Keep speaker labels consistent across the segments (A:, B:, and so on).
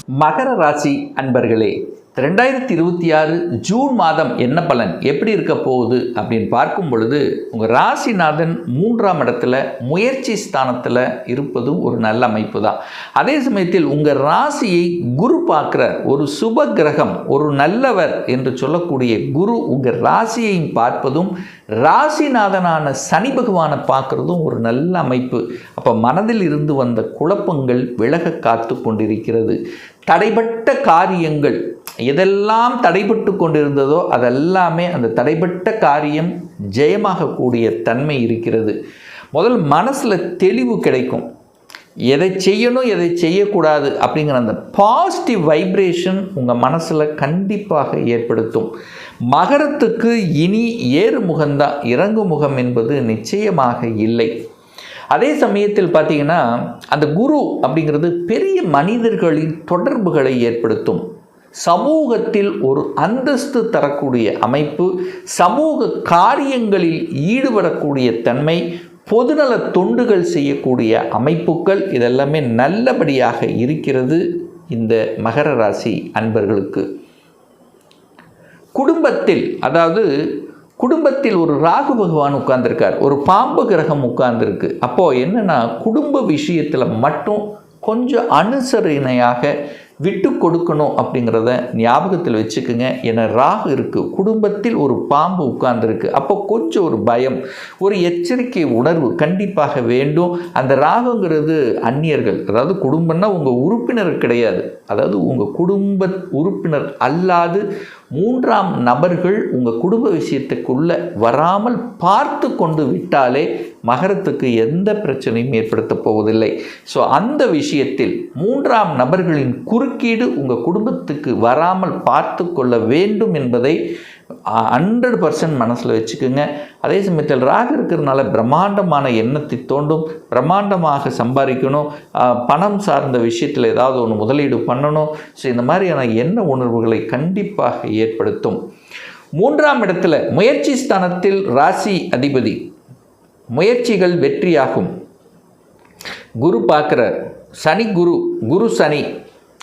A: மகர ராசி அன்பர்களே, 2026 ஜூன் மாதம் என்ன பலன் எப்படி இருக்க போகுது அப்படின்னு பார்க்கும் பொழுது, உங்கள் ராசிநாதன் 3ஆம் இடத்துல முயற்சி ஸ்தானத்தில் இருப்பதும் ஒரு நல்ல அமைப்பு தான். அதே சமயத்தில் உங்கள் ராசியை குரு பார்க்குற ஒரு சுப கிரகம், ஒரு நல்லவர் என்று சொல்லக்கூடிய குரு உங்கள் ராசியையும் பார்ப்பதும், ராசிநாதனான சனி பகவானை பார்க்குறதும் ஒரு நல்ல அமைப்பு. அப்போ மனதில் இருந்து வந்த குழப்பங்கள் விலக காத்து கொண்டிருக்கிறது. தடைப்பட்ட காரியங்கள் எதெல்லாம் தடைபட்டு கொண்டிருந்ததோ அதெல்லாமே அந்த தடைப்பட்ட காரியம் ஜெயமாகக்கூடிய தன்மை இருக்கிறது. முதல் மனசில் தெளிவு கிடைக்கும். எதை செய்யணும் எதை செய்யக்கூடாது அப்படிங்கிற அந்த பாசிட்டிவ் வைப்ரேஷன் உங்கள் மனசில் கண்டிப்பாக ஏற்படுத்தும். மகரத்துக்கு இனி ஏறு முகம்தான், இறங்கு முகம் என்பது நிச்சயமாக இல்லை. அதே சமயத்தில் பார்த்தீங்கன்னா அந்த குரு அப்படிங்கிறது பெரிய மனிதர்களின் தொடர்புகளை ஏற்படுத்தும். சமூகத்தில் ஒரு அந்தஸ்து தரக்கூடிய அமைப்பு, சமூக காரியங்களில் ஈடுபடக்கூடிய தன்மை, பொதுநல தொண்டுகள் செய்யக்கூடிய அமைப்புகள், இதெல்லாமே நல்லபடியாக இருக்கிறது இந்த மகர ராசி அன்பர்களுக்கு. குடும்பத்தில், அதாவது குடும்பத்தில் ஒரு ராகு பகவான் உட்கார்ந்துருக்கார், ஒரு பாம்பு கிரகம் உட்கார்ந்துருக்கு. அப்போது என்னென்னா, குடும்ப விஷயத்தில் மட்டும் கொஞ்சம் அனுசரணையாக விட்டு கொடுக்கணும் அப்படிங்கிறத ஞாபகத்தில் வச்சுக்கோங்க. ஏன்னா ராகு இருக்குது, குடும்பத்தில் ஒரு பாம்பு உட்கார்ந்துருக்கு. அப்போ கொஞ்சம் ஒரு பயம், ஒரு எச்சரிக்கை உணர்வு கண்டிப்பாக வேண்டும். அந்த ராகுங்கிறது அந்நியர்கள், அதாவது குடும்பம்னா உங்கள் உறுப்பினர் கிடையாது, அதாவது உங்கள் குடும்ப உறுப்பினர் அல்லாது 3ஆம் நபர்கள் உங்கள் குடும்ப விஷயத்துக்குள்ளே வராமல் பார்த்து கொண்டு விட்டாலே மகரத்துக்கு எந்த பிரச்சனையும் ஏற்படுத்த போவதில்லை. ஸோ அந்த விஷயத்தில் 3ஆம் நபர்களின் குறுக்கீடு உங்கள் குடும்பத்துக்கு வராமல் பார்த்து கொள்ள வேண்டும் என்பதை 100% மனசில் வச்சுக்கோங்க. அதே சமயத்தில் ராகு இருக்கிறதுனால பிரம்மாண்டமான எண்ணத்தை தோண்டும், பிரம்மாண்டமாக சம்பாதிக்கணும், பணம் சார்ந்த விஷயத்தில் ஏதாவது ஒன்று முதலீடு பண்ணணும். ஸோ இந்த மாதிரியான எண்ண உணர்வுகளை கண்டிப்பாக ஏற்படுத்தும். 3ஆம் இடத்துல முயற்சி ஸ்தானத்தில் ராசி அதிபதி, முயற்சிகள் வெற்றியாகும். குரு பார்க்குறார், சனி குரு சனி,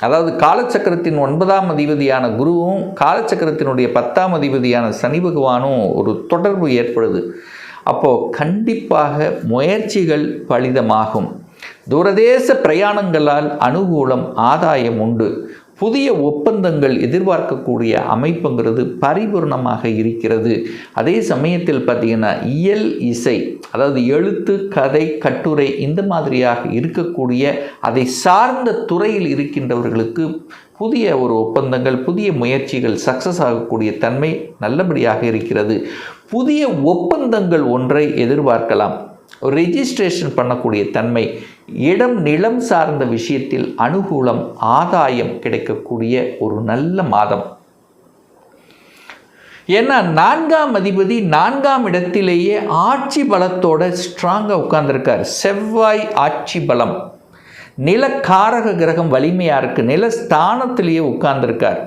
A: அதாவது காலச்சக்கரத்தின் 9ஆம் அதிபதியான குருவும் காலச்சக்கரத்தினுடைய 10ஆம் அதிபதியான சனி பகவானும் ஒரு தொடர்பு ஏற்படுது. அப்போது கண்டிப்பாக முயற்சிகள் பலிதமாகும். தூரதேச பிரயாணங்களால் அனுகூலம், ஆதாயம் உண்டு. புதிய ஒப்பந்தங்கள் எதிர்பார்க்கக்கூடிய அமைப்புங்கிறது பரிபூர்ணமாக இருக்கிறது. அதே சமயத்தில் பார்த்திங்கன்னா இயல் இசை, அதாவது எழுத்து, கதை, கட்டுரை, இந்த மாதிரியாக இருக்கக்கூடிய அதை சார்ந்த துறையில் இருக்கின்றவர்களுக்கு புதிய ஒரு ஒப்பந்தங்கள், புதிய முயற்சிகள் சக்ஸஸ் ஆகக்கூடிய தன்மை நல்லபடியாக இருக்கிறது. புதிய ஒப்பந்தங்கள் ஒன்றை எதிர்பார்க்கலாம். ரெஜிஸ்ட்ரேஷன் பண்ணக்கூடிய தன்மை, இடம் நிலம் சார்ந்த விஷயத்தில் அனுகூலம், ஆதாயம் கிடைக்கக்கூடிய ஒரு நல்ல மாதம். ஏன்னா 4ஆம் அதிபதி 4ஆம் இடத்திலேயே ஆட்சி பலத்தோட ஸ்ட்ராங்காக உட்கார்ந்துருக்கார். செவ்வாய் ஆட்சி பலம், நிலக்காரக கிரகம் வலிமையாக இருக்குது, நிலஸ்தானத்திலேயே உட்கார்ந்துருக்கார்.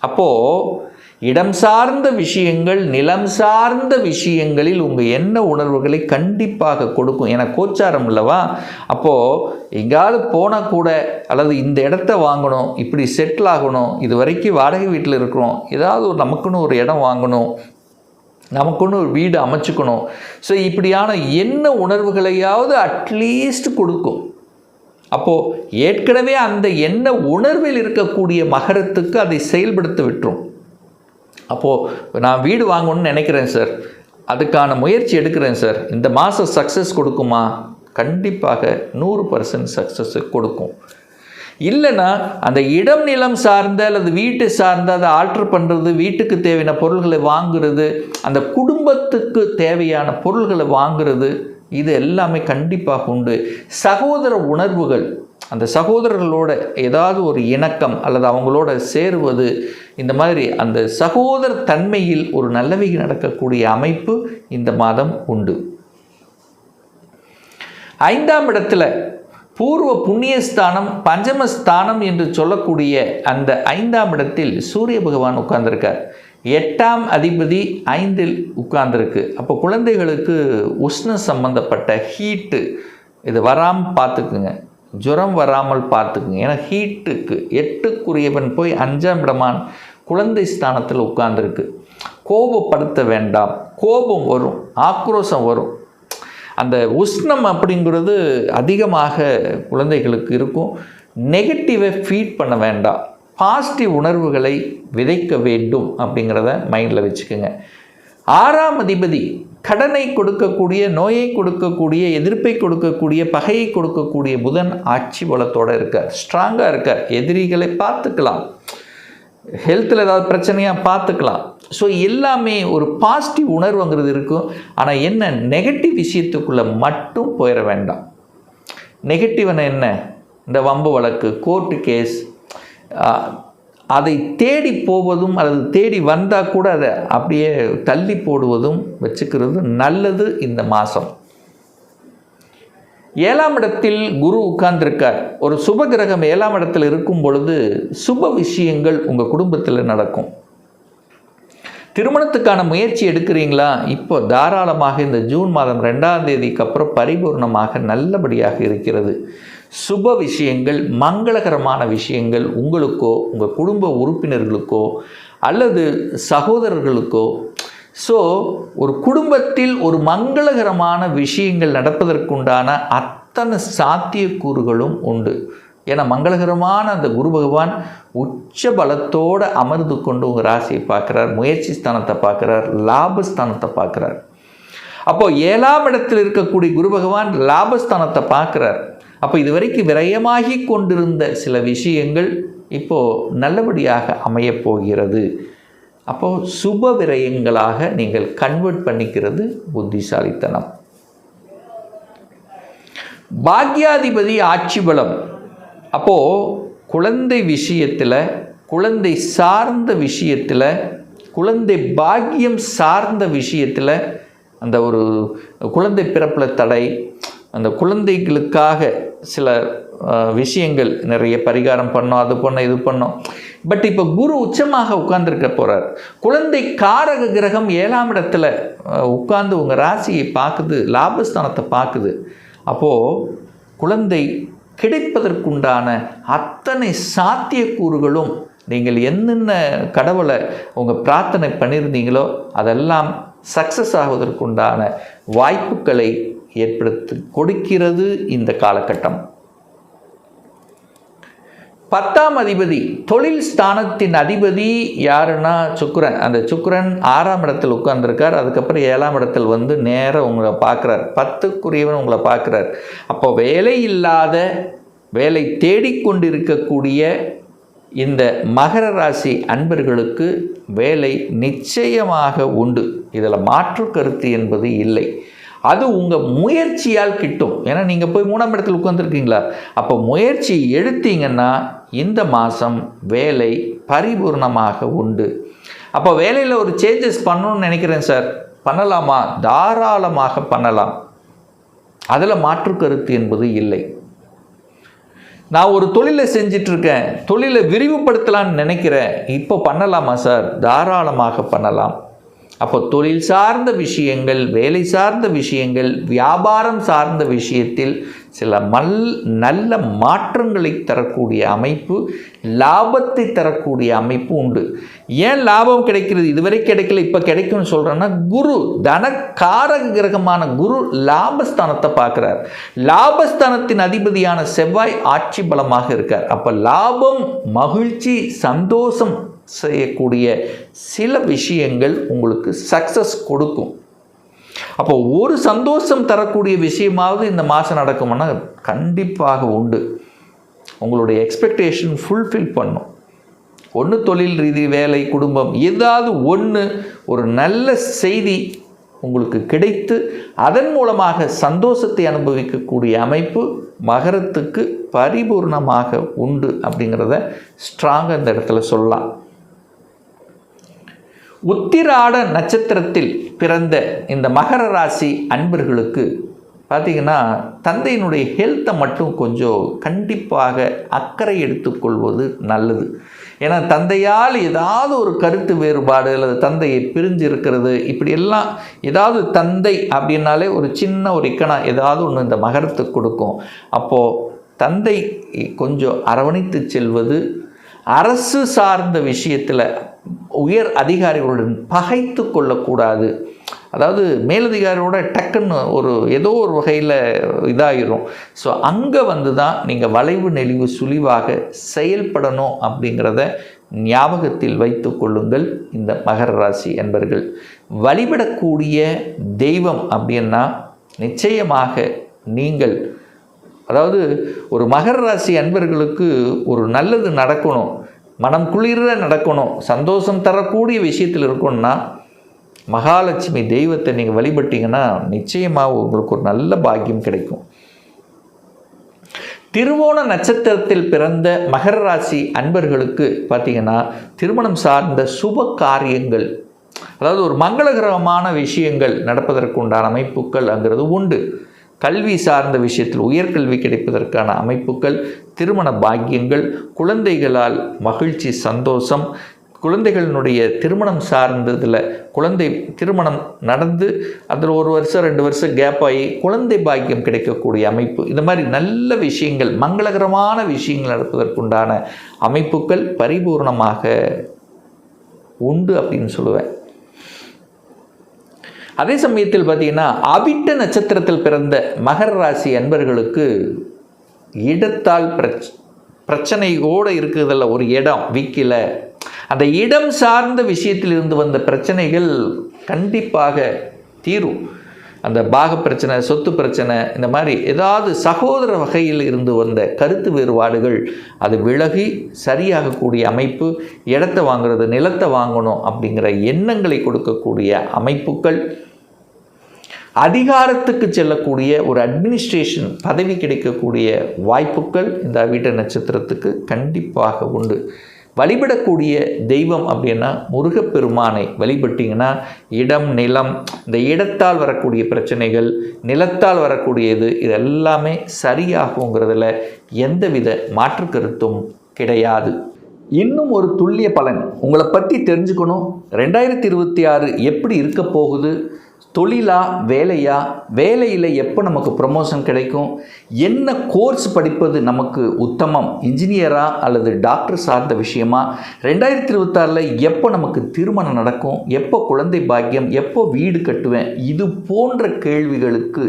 A: அப்போது இடம் சார்ந்த விஷயங்கள், நிலம் சார்ந்த விஷயங்களில் உங்கள் எண்ண உணர்வுகளை கண்டிப்பாக கொடுக்கும். ஏன்னா கோச்சாரம் இல்லவா, அப்போது எங்காவது போனால் கூட, அல்லது இந்த இடத்த வாங்கணும், இப்படி செட்டில் ஆகணும், இது வரைக்கும் வாடகை வீட்டில் இருக்கிறோம், ஏதாவது ஒரு நமக்குன்னு ஒரு இடம் வாங்கணும், நமக்குன்னு ஒரு வீடு அமைச்சுக்கணும். ஸோ இப்படியான எண்ண உணர்வுகளையாவது அட்லீஸ்ட் கொடுக்கும். அப்போது ஏற்கனவே அந்த எண்ண உணர்வில் இருக்கக்கூடிய மகரத்துக்கு அதை செயல்படுத்த விட்டுரும். அப்போது நான் வீடு வாங்கணும்னு நினைக்கிறேன் சார், அதுக்கான முயற்சி எடுக்கிறேன் சார், இந்த மாதம் சக்ஸஸ் கொடுக்குமா? கண்டிப்பாக 100% சக்ஸஸ் கொடுக்கும். இல்லைன்னா அந்த இடம் நிலம் சார்ந்த அல்லது வீட்டு சார்ந்த அதை ஆல்ட்ரு பண்ணுறது, வீட்டுக்கு தேவையான பொருள்களை வாங்குறது, அந்த குடும்பத்துக்கு தேவையான பொருள்களை வாங்குறது, இது எல்லாமே கண்டிப்பாக உண்டு. சகோதர உணர்வுகள், அந்த சகோதரர்களோட ஏதாவது ஒரு இணக்கம் அல்லது அவங்களோட சேருவது, இந்த மாதிரி அந்த சகோதர தன்மையில் ஒரு நல்லவை நடக்கக்கூடிய அமைப்பு இந்த மாதம் உண்டு. 5ஆம் இடத்துல பூர்வ புண்ணியஸ்தானம், பஞ்சமஸ்தானம் என்று சொல்லக்கூடிய அந்த 5ஆம் இடத்தில் சூரிய பகவான் உட்கார்ந்துருக்கார். 8ஆம் அதிபதி 5இல் உட்கார்ந்துருக்கு. அப்போ குழந்தைகளுக்கு உஷ்ண சம்பந்தப்பட்ட ஹீட்டு இது வராமல் பார்த்துக்குங்க. ஜுரம் வராமல் பார்த்துக்குங்க. ஏன்னா ஹீட்டுக்கு 8க்குரியவன் போய் 5ஆம் இடமான குழந்தை ஸ்தானத்தில் உட்கார்ந்துருக்கு. கோபப்படுத்த வேண்டாம். கோபம் வரும், ஆக்ரோஷம் வரும். அந்த உஷ்ணம் அப்படிங்கிறது அதிகமாக குழந்தைகளுக்கு இருக்கும். நெகட்டிவை ஃபீட் பண்ண வேண்டாம். பாசிட்டிவ் உணர்வுகளை விதைக்க வேண்டும் அப்படிங்கிறத மைண்டில் வச்சுக்கோங்க. 6ஆம் அதிபதி கடனை கொடுக்கக்கூடிய, நோயை கொடுக்கக்கூடிய, எதிர்ப்பை கொடுக்கக்கூடிய, பகையை கொடுக்கக்கூடிய புதன் ஆட்சி பலத்தோடு இருக்கார். ஸ்ட்ராங்காக இருக்கார். எதிரிகளை பார்த்துக்கலாம், ஹெல்த்தில் ஏதாவது பிரச்சனையாக பார்த்துக்கலாம். ஸோ எல்லாமே ஒரு பாசிட்டிவ் உணர்வுங்கிறது இருக்கும். ஆனால் என்ன, நெகட்டிவ் விஷயத்துக்குள்ளே மட்டும் போயிட வேண்டாம். நெகட்டிவ்னா என்ன, இந்த வம்பு வழக்கு, கோர்ட்டு கேஸ், அதை தேடி போவதும் அல்லது தேடி வந்தால் கூட அதை அப்படியே தள்ளி போடுவதும் வச்சுக்கிறது நல்லது. இந்த மாதம் 7ஆம் இடத்தில் குரு உட்கார்ந்திருக்கார். ஒரு சுப கிரகம் 7ஆம் இடத்தில் இருக்கும் பொழுது சுப விஷயங்கள் உங்கள் குடும்பத்தில் நடக்கும். திருமணத்துக்கான முயற்சி எடுக்கிறீங்களா? இப்போ தாராளமாக இந்த ஜூன் மாதம் 2ஆம் தேதிக்கு அப்புறம் பரிபூர்ணமாக நல்லபடியாக இருக்கிறது. சுப விஷயங்கள், மங்களகரமான விஷயங்கள் உங்களுக்கோ உங்கள் குடும்ப உறுப்பினர்களுக்கோ அல்லது சகோதரர்களுக்கோ, ஸோ ஒரு குடும்பத்தில் ஒரு மங்களகரமான விஷயங்கள் நடப்பதற்குண்டான அத்தனை சாத்தியக்கூறுகளும் உண்டு. ஏன்னா மங்களகரமான அந்த குரு பகவான் உச்ச பலத்தோடு அமர்ந்து கொண்டு உங்கள் ராசியை பார்க்குறார், முயற்சி ஸ்தானத்தை பார்க்குறார், லாபஸ்தானத்தை பார்க்குறார். அப்போது 7ஆம் இடத்தில் இருக்கக்கூடிய குரு பகவான் லாபஸ்தானத்தை பார்க்குறார். அப்போ இதுவரைக்கும் விரயமாகி கொண்டிருந்த சில விஷயங்கள் இப்போது நல்லபடியாக அமையப்போகிறது. அப்போது சுப விரயங்களாக நீங்கள் கன்வெர்ட் பண்ணிக்கிறது புத்திசாலித்தனம். பாக்யாதிபதி ஆட்சி பலம். அப்போது குழந்தை விஷயத்தில், குழந்தை சார்ந்த விஷயத்தில், குழந்தை பாக்கியம் சார்ந்த விஷயத்தில், அந்த ஒரு குழந்தை பிறப்பில் தடை, அந்த குழந்தைகளுக்காக சில விஷயங்கள் நிறைய பரிகாரம் பண்ணோம், அது பண்ணோம், இது பண்ணோம். பட் இப்போ குரு உச்சமாக உட்கார்ந்துருக்க போகிறார். குழந்தை காரக கிரகம் 7ஆம் இடத்துல உட்கார்ந்து உங்கள் ராசியை பார்க்குது, லாபஸ்தானத்தை பார்க்குது. அப்போது குழந்தை கிடைப்பதற்குண்டான அத்தனை சாத்தியக்கூறுகளும், நீங்கள் என்னென்ன கடவுளை உங்கள் பிரார்த்தனை பண்ணியிருந்தீங்களோ அதெல்லாம் சக்ஸஸ் ஆவதற்குண்டான வாய்ப்புகளை ஏற்படுத்தி கொடுக்கிறது இந்த காலகட்டம். 10ஆம் அதிபதி, தொழில் ஸ்தானத்தின் அதிபதி யாருன்னா சுக்கிரன். அந்த சுக்கிரன் 6ஆம் இடத்தில் உட்கார்ந்துருக்கார். அதுக்கப்புறம் 7ஆம் இடத்தில் வந்து நேராக உங்களை பார்க்குறார். 10க்குரியவன் உங்களை பார்க்குறார். அப்போ வேலை இல்லாத, வேலை தேடிக்கொண்டிருக்கக்கூடிய இந்த மகர ராசி அன்பர்களுக்கு வேலை நிச்சயமாக உண்டு. இதில் மாற்று கருத்து என்பது இல்லை. அது உங்கள் முயற்சியால் கிட்டும். ஏன்னா நீங்கள் போய் 3ஆம் இடத்தில் உட்காந்துருக்கீங்களா, அப்போ முயற்சி எடுத்தீங்கன்னா இந்த மாதம் வேலை பரிபூர்ணமாக உண்டு. அப்போ வேலையில் ஒரு சேஞ்சஸ் பண்ணணும்னு நினைக்கிறேன் சார், பண்ணலாமா? தாராளமாக பண்ணலாம். அதில் மாற்று கருத்து என்பது இல்லை. நான் ஒரு தொழிலை செஞ்சிட்ருக்கேன், தொழிலை விரிவுபடுத்தலான்னு நினைக்கிறேன், இப்போ பண்ணலாமா சார்? தாராளமாக பண்ணலாம். அப்போ தொழில் சார்ந்த விஷயங்கள், வேலை சார்ந்த விஷயங்கள், வியாபாரம் சார்ந்த விஷயத்தில் சில நல்ல மாற்றங்களை தரக்கூடிய அமைப்பு, லாபத்தை தரக்கூடிய அமைப்பு உண்டு. ஏன் லாபம் கிடைக்கிறது? இதுவரை கிடைக்கல, இப்போ கிடைக்கும்னு சொல்கிறேன்னா, குரு தனக்காரக கிரகமான குரு லாபஸ்தானத்தை பார்க்குறார். லாபஸ்தானத்தின் அதிபதியான செவ்வாய் ஆட்சி பலமாக இருக்கார். அப்போ லாபம், மகிழ்ச்சி, சந்தோஷம் செய்யக்கூடிய சில விஷயங்கள் உங்களுக்கு சக்ஸஸ் கொடுக்கும். அப்போ ஒரு சந்தோஷம் தரக்கூடிய விஷயமாவது இந்த மாதம் நடக்கும்னா கண்டிப்பாக உண்டு. உங்களுடைய எக்ஸ்பெக்டேஷன் ஃபுல்ஃபில் பண்ணும். ஒன்று தொழில் ரீதி, வேலை, குடும்பம், ஏதாவது ஒன்று ஒரு நல்ல செய்தி உங்களுக்கு கிடைத்து அதன் மூலமாக சந்தோஷத்தை அனுபவிக்கக்கூடிய அமைப்பு மகரத்துக்கு பரிபூர்ணமாக உண்டு அப்படிங்கிறத ஸ்ட்ராங்காக இந்த இடத்துல சொல்லலாம். உத்திராட நட்சத்திரத்தில் பிறந்த இந்த மகர ராசி அன்பர்களுக்கு பார்த்திங்கன்னா, தந்தையினுடைய ஹெல்த்தை மட்டும் கொஞ்சம் கண்டிப்பாக அக்கறை எடுத்துக்கொள்வது நல்லது. ஏன்னா தந்தையால் ஏதாவது ஒரு கருத்து வேறுபாடு அல்லது தந்தையை பிரிஞ்சு இருக்கிறது, இப்படியெல்லாம் ஏதாவது தந்தை அப்படின்னாலே ஒரு சின்ன ஒரு இக்கணா ஏதாவது ஒன்று இந்த மகரத்துக்கு கொடுக்கும். அப்போது தந்தை கொஞ்சம் அரவணைத்து செல்வது, அரசு சார்ந்த விஷயத்தில் உயர் அதிகாரிகளுடன் பகைத்து கொள்ளக்கூடாது. அதாவது மேலதிகாரியோட டக்குன்னு ஏதோ ஒரு வகையில் இதாகிடும். ஸோ அங்கே தான் நீங்கள் வளைவு நெளிவு சுழிவாக செயல்படணும் அப்படிங்கிறத ஞாபகத்தில் வைத்து கொள்ளுங்கள். இந்த மகர ராசி அன்பர்கள் வழிபடக்கூடிய தெய்வம் அப்படின்னா நிச்சயமாக நீங்கள், அதாவது ஒரு மகர ராசி அன்பர்களுக்கு ஒரு நல்லது நடக்கணும், மனம் குளிர நடக்கணும், சந்தோஷம் தரக்கூடிய விஷயத்தில் இருக்கணும்னா மகாலட்சுமி தெய்வத்தை நீங்கள் வழிபட்டீங்கன்னா நிச்சயமாக உங்களுக்கு ஒரு நல்ல பாக்கியம் கிடைக்கும். திருவோண நட்சத்திரத்தில் பிறந்த மகர ராசி அன்பர்களுக்கு பார்த்தீங்கன்னா திருமணம் சார்ந்த சுப காரியங்கள், அதாவது ஒரு மங்களகரமான விஷயங்கள் நடப்பதற்குண்டான அமைப்புகள் அங்கிறது உண்டு. கல்வி சார்ந்த விஷயத்தில் உயர்கல்வி கிடைப்பதற்கான அமைப்புகள், திருமண பாக்கியங்கள், குழந்தைகளால் மகிழ்ச்சி சந்தோஷம், குழந்தைகளினுடைய திருமணம் சார்ந்ததில் குழந்தை திருமணம் நடந்து அதில் 1 வருஷம் 2 வருஷம் கேப் ஆகி குழந்தை பாக்கியம் கிடைக்கக்கூடிய அமைப்பு, இந்த மாதிரி நல்ல விஷயங்கள், மங்களகரமான விஷயங்கள் நடப்பதற்குண்டான அமைப்புகள் பரிபூர்ணமாக உண்டு அப்படின்னு சொல்லுவேன். அதே சமயத்தில் பார்த்தீங்கன்னா அவிட்ட நட்சத்திரத்தில் பிறந்த மகர ராசி அன்பர்களுக்கு இடத்தால் பிரச்சனையோடு இருக்குதில்ல, ஒரு இடம் விற்கல, அந்த இடம் சார்ந்த விஷயத்தில் இருந்து வந்த பிரச்சனைகள் கண்டிப்பாக தீரும். அந்த பாக பிரச்சனை, சொத்து பிரச்சனை, இந்த மாதிரி ஏதாவது சகோதர வகையில் இருந்து வந்த கருத்து வேறுபாடுகள் அது விலகி சரியாகக்கூடிய அமைப்பு, இடத்தை வாங்குறது, நிலத்தை வாங்கணும் அப்படிங்கிற எண்ணங்களை கொடுக்கக்கூடிய அமைப்புகள், அதிகாரத்துக்கு செல்லக்கூடிய ஒரு அட்மினிஸ்ட்ரேஷன் பதவி கிடைக்கக்கூடிய வாய்ப்புகள் இந்த அவிட்ட நட்சத்திரத்துக்கு கண்டிப்பாக உண்டு. வழிபடக்கூடிய தெய்வம் அப்படின்னா முருகப்பெருமானை வழிபட்டிங்கன்னா இடம் நிலம், இந்த இடத்தால் வரக்கூடிய பிரச்சனைகள், நிலத்தால் வரக்கூடியது, இது எல்லாமே சரியாகுங்கிறதுல எந்தவித மாற்று கருத்தும் கிடையாது. இன்னும் ஒரு துல்லிய பலன் உங்களை பற்றி தெரிஞ்சுக்கணும். 2026 எப்படி இருக்க போகுது, தொழிலா வேலையா, வேலையில் எப்போ நமக்கு ப்ரமோஷன் கிடைக்கும், என்ன கோர்ஸ் படிப்பது நமக்கு உத்தமம், இன்ஜினியரா அல்லது டாக்டர் சார்ந்த விஷயமா, 2026 எப்போ நமக்கு திருமணம் நடக்கும், எப்போ குழந்தை பாக்கியம், எப்போ வீடு கட்டுவேன், இது போன்ற கேள்விகளுக்கு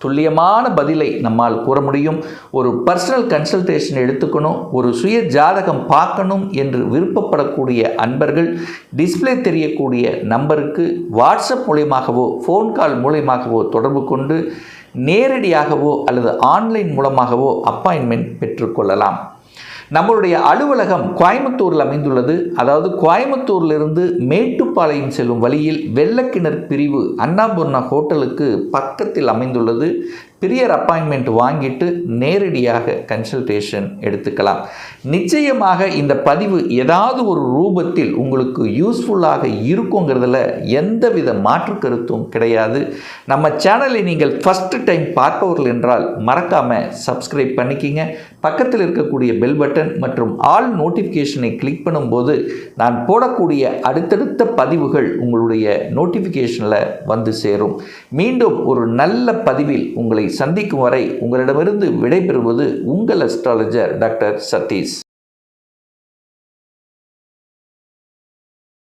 A: துல்லியமான பதிலை நம்மால் கூற முடியும். ஒரு பர்சனல் கன்சல்டேஷன் எடுத்துக்கணும், ஒரு சுய ஜாதகம் பார்க்கணும் என்று விருப்பப்படக்கூடிய அன்பர்கள் டிஸ்பிளே தெரியக்கூடிய நம்பருக்கு வாட்ஸ்அப் மூலமாகவோ ஃபோன் கால் மூலமாகவோ தொடர்பு கொண்டு நேரடியாகவோ அல்லது ஆன்லைன் மூலமாகவோ அப்பாயின்மெண்ட் பெற்றுக்கொள்ளலாம். நம்மளுடைய அலுவலகம் கோயம்புத்தூரில் அமைந்துள்ளது. அதாவது கோயம்புத்தூரிலிருந்து மேட்டுப்பாளையம் செல்லும் வழியில் வெள்ளக்கிணர் பிரிவு அண்ணாபூர்ணா ஹோட்டலுக்கு பக்கத்தில் அமைந்துள்ளது. பிரியர் அப்பாயின்மெண்ட் வாங்கிட்டு நேரடியாக கன்சல்டேஷன் எடுத்துக்கலாம். நிச்சயமாக இந்த பதிவு ஏதாவது ஒரு ரூபத்தில் உங்களுக்கு யூஸ்ஃபுல்லாக இருக்குங்கிறதுல எந்தவித மாற்று கருத்தும் கிடையாது. நம்ம சேனலை நீங்கள் ஃபஸ்ட்டு டைம் பார்ப்பவர்கள் என்றால் மறக்காமல் சப்ஸ்கிரைப் பண்ணிக்கிங்க. பக்கத்தில் இருக்கக்கூடிய பெல் பட்டன் மற்றும் ஆல் நோட்டிஃபிகேஷனை கிளிக் பண்ணும்போது நான் போடக்கூடிய அடுத்தடுத்த பதிவுகள் உங்களுடைய நோட்டிஃபிகேஷனில் வந்து சேரும். மீண்டும் ஒரு நல்ல பதிவில் உங்களை சந்திக்கும் வரை உங்களிடமிருந்து விடைபெறுவது உங்கள் அஸ்ட்ராலஜர் டாக்டர் சதீஷ்.